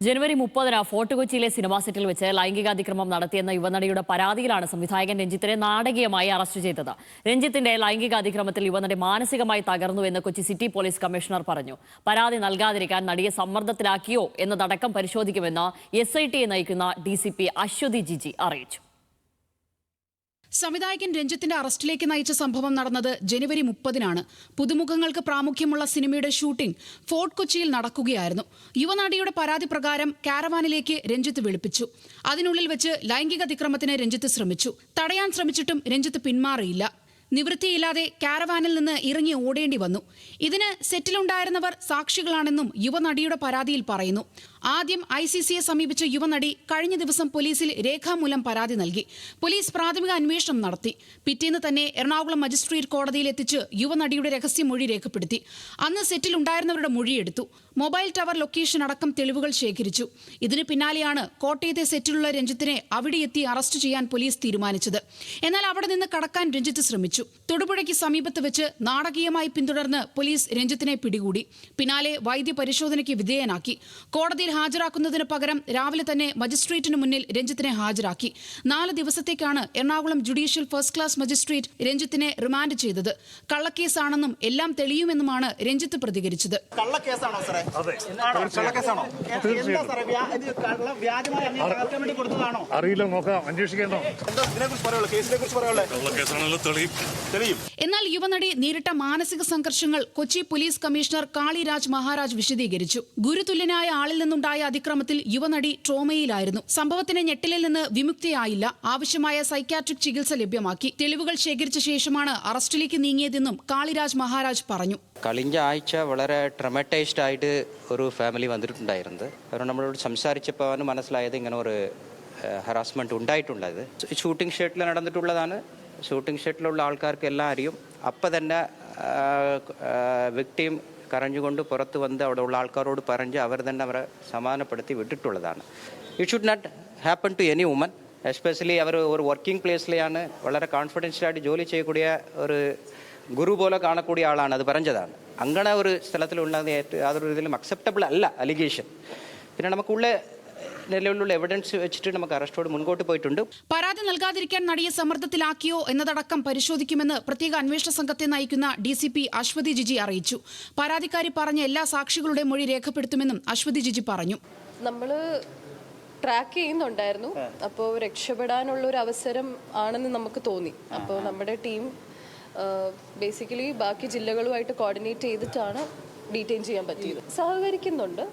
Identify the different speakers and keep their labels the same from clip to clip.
Speaker 1: ജനുവരി 30-ന് fort കൊച്ചിയിലെ cinema സെറ്റിൽ വെച്ച് ലൈംഗികാതിക്രമം നടത്തിയെന്ന യുവനടിയുടെ പരാതിയിലാണ് സംവിധായകൻ രഞ്ജിത്തിനെ നാടകീയമായി അറസ്റ്റ് ചെയ്തത്. രഞ്ജിത്തിന്റെ ലൈംഗികാതിക്രമത്തിൽ യുവനടി മാനസികമായി തകർന്നുവെന്ന് കൊച്ചി സിറ്റി പോലീസ് കമ്മീഷണർ പറഞ്ഞു. പരാതി നൽകാതിരിക്കാൻ നടിയെ സമ്മർദ്ദത്തിലാക്കിയോ എന്നതടക്കം പരിശോധിക്കുമെന്ന് SIT നയിക്കുന്ന DCP അശ്വതി ജിജി അറിയിച്ചു.
Speaker 2: സംവിധായകൻ രഞ്ജിത്തിന്റെ അറസ്റ്റിലേക്ക് നയിച്ച സംഭവം നടന്നത് ജനുവരി 30-നാണ്. പുതുമുഖങ്ങൾക്ക് പ്രാമുഖ്യമുള്ള സിനിമയുടെ ഷൂട്ടിംഗ് ഫോർട്ട് കൊച്ചിയിൽ നടക്കുകയായിരുന്നു. യുവനടിയുടെ പരാതി പ്രകാരം കാരവാനിലേക്ക് രഞ്ജിത്ത് വിളിപ്പിച്ചു. അതിനുള്ളിൽ വെച്ച് ലൈംഗിക അതിക്രമത്തിന് രഞ്ജിത്ത് ശ്രമിച്ചു. തടയാൻ ശ്രമിച്ചിട്ടും രഞ്ജിത്ത് പിന്മാറിയില്ല. നിവൃത്തിയില്ലാതെ കാരവാനിൽ നിന്ന് ഇറങ്ങി ഓടേണ്ടി വന്നു. ഇതിന് സെറ്റിലുണ്ടായിരുന്നവർ സാക്ഷികളാണെന്നും യുവനടിയുടെ പരാതിയിൽ പറയുന്നു. ആദ്യം ICCയെ സമീപിച്ച യുവനടി കഴിഞ്ഞ ദിവസം പോലീസിൽ രേഖാമൂലം പരാതി നൽകി. പോലീസ് പ്രാഥമിക അന്വേഷണം നടത്തി. പിറ്റേന്ന് തന്നെ എറണാകുളം മജിസ്ട്രേറ്റ് കോടതിയിൽ എത്തിച്ച് യുവനടിയുടെ രഹസ്യമൊഴി രേഖപ്പെടുത്തി. അന്ന് സെറ്റിലുണ്ടായിരുന്നവരുടെ മൊഴിയെടുത്തു. മൊബൈൽ ടവർ ലൊക്കേഷൻ അടക്കം തെളിവുകൾ ശേഖരിച്ചു. ഇതിന് പിന്നാലെയാണ് കോട്ടയത്തെ സെറ്റിലുള്ള രഞ്ജിത്തിനെ അവിടെ എത്തി അറസ്റ്റ് ചെയ്യാൻ പോലീസ് തീരുമാനിച്ചത്. എന്നാൽ അവിടെ നിന്ന് കടക്കാൻ രഞ്ജിത്ത് ശ്രമിച്ചു. തൊടുപുഴയ്ക്ക് സമീപത്ത് വെച്ച് നാടകീയമായി പിന്തുടർന്ന് പോലീസ് രഞ്ജിത്തിനെ പിടികൂടി. പിന്നാലെ വൈദ്യ പരിശോധനയ്ക്ക് വിധേയനാക്കി. കോടതിയിൽ ഹാജരാക്കുന്നതിന് പകരം രാവിലെ തന്നെ മജിസ്ട്രേറ്റിന് മുന്നിൽ രഞ്ജിത്തിനെ ഹാജരാക്കി. 4 ദിവസത്തേക്കാണ് Ernakulam judicial first class magistrate രഞ്ജിത്തിനെ റിമാൻഡ് ചെയ്തത്. കള്ളക്കേസാണെന്നും എല്ലാം തെളിയുമെന്നുമാണ് രഞ്ജിത്ത് പ്രതികരിച്ചത്. എന്നാൽ യുവനടി നേരിട്ട മാനസിക സംഘർഷങ്ങൾ കൊച്ചി പോലീസ് കമ്മീഷണർ കാളിരാജ് മഹാരാജ് വിശദീകരിച്ചു. ഗുരുതുല്യനായ ആളിൽ നിന്നുണ്ടായ അതിക്രമത്തിൽ യുവനടി ട്രോമയിലായിരുന്നു. സംഭവത്തിന് ഞെട്ടലിൽ നിന്ന് വിമുക്തിയായില്ല. ആവശ്യമായ സൈക്യാട്രിക് ചികിത്സ ലഭ്യമാക്കി. തെളിവുകൾ ശേഖരിച്ച ശേഷമാണ് അറസ്റ്റിലേക്ക് നീങ്ങിയതെന്നും കാളിരാജ് മഹാരാജ് പറഞ്ഞു.
Speaker 3: കഴിഞ്ഞ ആഴ്ച വളരെ ട്രമറ്റൈസ്ഡ് ആയിട്ട് ഒരു ഫാമിലി വന്നിട്ടുണ്ടായിരുന്നത്. കാരണം നമ്മളോട് സംസാരിച്ചപ്പോൾ അവന് മനസ്സിലായത് ഇങ്ങനെ ഒരു ഹറാസ്മെന്റ് ഉണ്ടായിട്ടുള്ളത്. ഷൂട്ടിംഗ് ഷെഡിൽ നടന്നിട്ടുള്ളതാണ്. ഷൂട്ടിംഗ് ഷെഡിലുള്ള ആൾക്കാർക്ക് എല്ലാം അറിയും. അപ്പം തന്നെ വിക്ടിം കരഞ്ഞുകൊണ്ട് പുറത്ത് വന്ന് അവിടെ ഉള്ള ആൾക്കാരോട് പറഞ്ഞ് അവർ തന്നെ അവരെ സമാധാനപ്പെടുത്തി വിട്ടിട്ടുള്ളതാണ്. It should not happen to any woman. Especially അവർ ഒരു വർക്കിംഗ് പ്ലേസിലെയാണ് വളരെ കോൺഫിഡൻഷ്യലായിട്ട് ജോലി ചെയ്യக்கூடிய ഒരു ഗുരു പോലെ കാണக்கூடிய ആളാണ് അത് പറഞ്ഞതാണ്. അങ്ങനെ ഒരു സ്ഥലത്തിലുള്ളത് യാതൊരു രീതിയിലും അക്സെപ്റ്റബിൾ അല്ല അലിഗേഷൻ. പിന്നെ നമുക്കുള്ള നിലവിലുള്ള എവിഡൻസ് വെച്ചിട്ട് നമുക്ക് അറസ്റ്റോട് മുൻപോട്ട് പോയിട്ടുണ്ട്.
Speaker 2: പരാതി നൽകാതിരിക്കാൻ നടിയെ സമ്മർദ്ദത്തിലാക്കിയോ എന്നതടക്കം പരിശോധിക്കുമെന്ന് പ്രത്യേക അന്വേഷണ സംഘത്തെ നയിക്കുന്ന DCP അശ്വതി ജിജി അറിയിച്ചു. പരാതിക്കാരി പറഞ്ഞ എല്ലാ സാക്ഷികളുടെ മൊഴി രേഖപ്പെടുത്തുമെന്നും അശ്വതി ജിജി പറഞ്ഞു.
Speaker 4: നമ്മൾ ട്രാക്ക് ചെയ്യുന്നുണ്ടായിരുന്നു. അപ്പോൾ രക്ഷപ്പെടാനുള്ള ഒരു അവസരം ആണെന്ന് നമുക്ക് തോന്നി. അപ്പോൾ നമ്മുടെ ടീം ബേസിക്കലി ബാക്കി ജില്ലകളുമായിട്ട് കോർഡിനേറ്റ് ചെയ്തിട്ടാണ് ഡീറ്റെയിൻ ചെയ്യാൻ പറ്റിയത്. സഹകരിക്കുന്നുണ്ട്,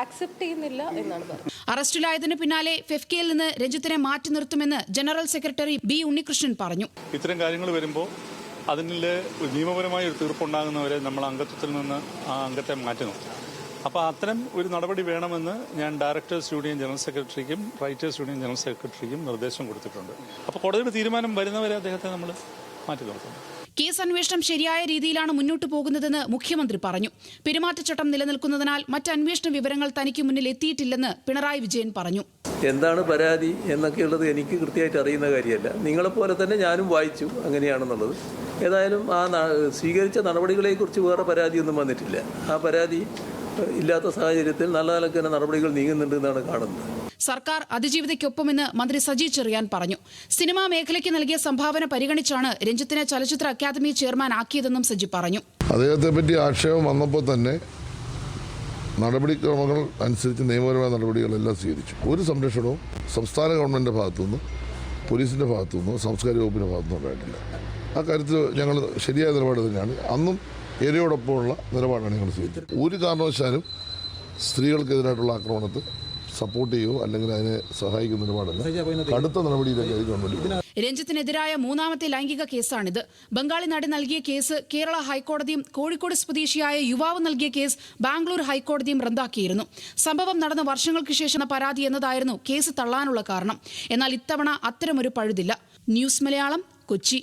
Speaker 4: ആക്സെപ്റ്റ് ചെയ്യുന്നില്ല എന്നാണ് പറഞ്ഞത്.
Speaker 2: അറസ്റ്റിലായതിനു പിന്നാലെ ഫെഫ്കയിൽ നിന്ന് രഞ്ജിത്തിനെ മാറ്റി നിർത്തുമെന്ന് ജനറൽ സെക്രട്ടറി B ഉണ്ണികൃഷ്ണൻ പറഞ്ഞു.
Speaker 5: ഇത്തരം കാര്യങ്ങൾ വരുമ്പോൾ അതിൽ നിയമപരമായ ഒരു തീർപ്പുണ്ടാകുന്നവരെ നമ്മൾ അംഗത്വത്തിൽ നിന്ന് ആ അംഗത്തെ മാറ്റുന്നു. അപ്പോൾ അത്തരം ഒരു നടപടി വേണമെന്ന് ഞാൻ ഡയറക്ടേഴ്സ് യൂണിയൻ ജനറൽ സെക്രട്ടറിക്കും റൈറ്റേഴ്സ് യൂണിയൻ ജനറൽ സെക്രട്ടറിക്കും നിർദ്ദേശം കൊടുത്തിട്ടുണ്ട്. അപ്പോൾ കോടതിയുടെ തീരുമാനം വരുന്നവരെ അദ്ദേഹത്തെ നമ്മൾ മാറ്റി നിർത്തുന്നു.
Speaker 2: കേസ് അന്വേഷണം ശരിയായ രീതിയിലാണ് മുന്നോട്ടു പോകുന്നതെന്ന് മുഖ്യമന്ത്രി പറഞ്ഞു. പെരുമാറ്റച്ചട്ടം നിലനിൽക്കുന്നതിനാൽ മറ്റ് അന്വേഷണ വിവരങ്ങൾ തനിക്ക് മുന്നിൽ എത്തിയിട്ടില്ലെന്ന് പിണറായി വിജയൻ പറഞ്ഞു.
Speaker 6: എന്താണ് പരാതി എന്നൊക്കെയുള്ളത് എനിക്ക് കൃത്യമായിട്ട് അറിയുന്ന കാര്യമല്ല. നിങ്ങളെപ്പോലെ തന്നെ ഞാനും വായിച്ചു അങ്ങനെയാണെന്നുള്ളത്. ഏതായാലും ആ സ്വീകരിച്ച നടപടികളെക്കുറിച്ച് വേറെ പരാതിയൊന്നും വന്നിട്ടില്ല. ആ പരാതി ഇല്ലാത്ത സാഹചര്യത്തിൽ നല്ല നിലക്ക് നടപടികൾ നീങ്ങുന്നുണ്ട് എന്നാണ് കാണുന്നത്.
Speaker 2: സർക്കാർ അതിജീവിതയ്ക്കൊപ്പമെന്ന് മന്ത്രി സജി ചെറിയാൻ പറഞ്ഞു. സിനിമാ മേഖലയ്ക്ക് നൽകിയ സംഭാവന പരിഗണിച്ചാണ് രഞ്ജിത്തിനെ ചലച്ചിത്ര അക്കാദമി ചെയർമാൻ ആക്കിയതെന്നും സജി പറഞ്ഞു.
Speaker 7: അദ്ദേഹത്തെ പറ്റി ആക്ഷേപം വന്നപ്പോൾ തന്നെ നടപടിക്രമങ്ങൾ അനുസരിച്ച് നിയമപരമായ നടപടികളെല്ലാം സ്വീകരിച്ചു. ഒരു സംരക്ഷണവും സംസ്ഥാന ഗവൺമെൻറ്റിൻ്റെ ഭാഗത്തുനിന്ന് പോലീസിൻ്റെ ഭാഗത്തുനിന്ന് സാംസ്കാരിക വകുപ്പിൻ്റെ ഭാഗത്തുനിന്നും ഉണ്ടായിട്ടില്ല. ആ കാര്യത്തിൽ ഞങ്ങൾ ശരിയായ നിലപാട് തന്നെയാണ്. അന്നും ഏരിയോടൊപ്പമുള്ള നിലപാടാണ് ഞങ്ങൾ സ്വീകരിച്ചത്. ഒരു കാരണവശാലും സ്ത്രീകൾക്കെതിരായിട്ടുള്ള ആക്രമണത്തെ സപ്പോർട്ട് ചെയ്യുകയോ അല്ലെങ്കിൽ അതിനെ സഹായിക്കുന്ന നിലപാടല്ല. കടുത്ത നടപടിയിലേക്ക് ഗവൺമെന്റ്.
Speaker 2: രഞ്ജിത്തിനെതിരായ 3ാമത്തെ ലൈംഗിക കേസാണിത്. ബംഗാളി നടി നൽകിയ കേസ് കേരള ഹൈക്കോടതിയും കോഴിക്കോട് സ്വദേശിയായ യുവാവ് നൽകിയ കേസ് ബാംഗ്ലൂർ ഹൈക്കോടതിയും റദ്ദാക്കിയിരുന്നു. സംഭവം നടന്ന വർഷങ്ങൾക്ക് ശേഷം പരാതി എന്നതായിരുന്നു കേസ് തള്ളാനുള്ള കാരണം. എന്നാൽ ഇത്തവണ അത്തരമൊരു പഴുതില്ല. ന്യൂസ് മലയാളം, കൊച്ചി.